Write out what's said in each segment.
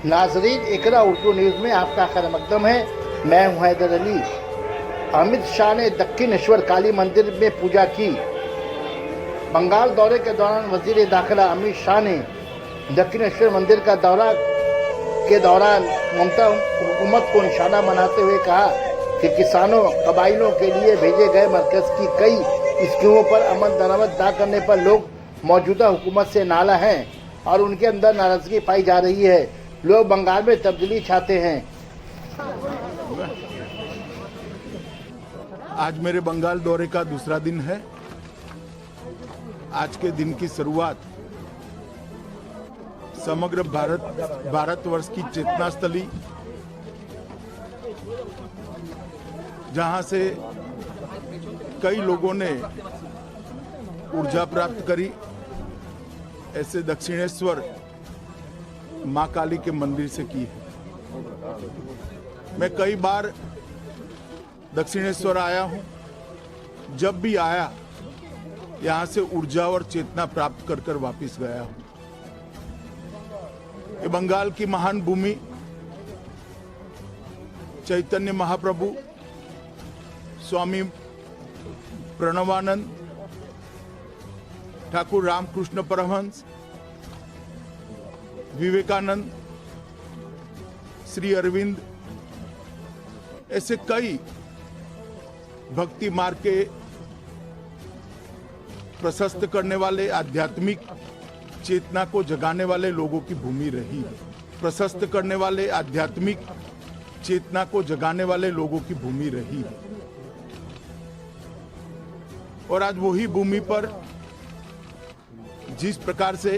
नाजरीन, इकरा उर्दू न्यूज़ में आपका खैर मकदम है। मैं हूं हैदर अली। अमित शाह ने दक्षिणेश्वर काली मंदिर में पूजा की। बंगाल दौरे के दौरान वजीर दाखिला अमित शाह ने दक्षिणेश्वर मंदिर का दौरान ममता हुकूमत को निशाना बनाते हुए कहा कि किसानों कबाइलों के लिए भेजे गए मरकज की कई स्कीमों पर अमल दरामद न करने पर लोग मौजूदा हुकूमत से नाला हैं और उनके अंदर नाराजगी पाई जा रही है। लोग बंगाल में तब्दीली चाहते हैं। आज मेरे बंगाल दौरे का दूसरा दिन है। आज के दिन की शुरुआत समग्र भारतवर्ष की चेतना स्थली, जहां से कई लोगों ने ऊर्जा प्राप्त करी, ऐसे दक्षिणेश्वर मां काली के मंदिर से की है। मैं कई बार दक्षिणेश्वर आया हूं। जब भी आया यहां से ऊर्जा और चेतना प्राप्त कर कर वापिस गया हूं। ये बंगाल की महान भूमि चैतन्य महाप्रभु, स्वामी प्रणवानंद, ठाकुर रामकृष्ण परमहंस, विवेकानंद, श्री अरविंद, ऐसे कई भक्ति मार्ग के प्रशस्त करने वाले, आध्यात्मिक चेतना को जगाने वाले लोगों की भूमि रही है। प्रशस्त करने वाले, आध्यात्मिक चेतना को जगाने वाले लोगों की भूमि रही है। और आज वही भूमि पर जिस प्रकार से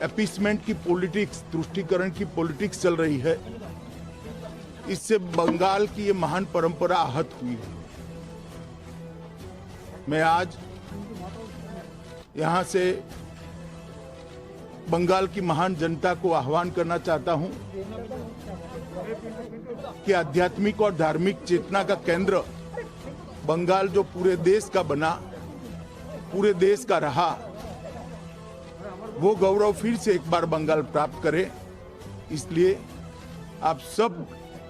अपीसमेंट की पॉलिटिक्स, तुष्टीकरण की पॉलिटिक्स चल रही है, इससे बंगाल की ये महान परंपरा आहत हुई है। मैं आज यहां से बंगाल की महान जनता को आह्वान करना चाहता हूं कि आध्यात्मिक और धार्मिक चेतना का केंद्र बंगाल जो पूरे देश का बना, पूरे देश का रहा, वो गौरव फिर से एक बार बंगाल प्राप्त करे। इसलिए आप सब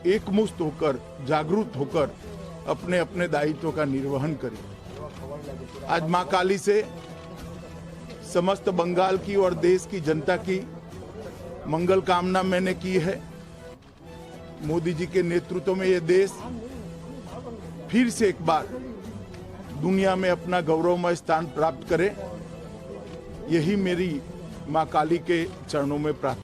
एकमुश्त होकर, जागरूक होकर अपने अपने दायित्व का निर्वहन करें। आज मां काली से समस्त बंगाल की और देश की जनता की मंगल कामना मैंने की है। मोदी जी के नेतृत्व में ये देश फिर से एक बार दुनिया में अपना गौरवमय स्थान प्राप्त करे। यही मेरी मां काली के चरणों में प्रार्थना।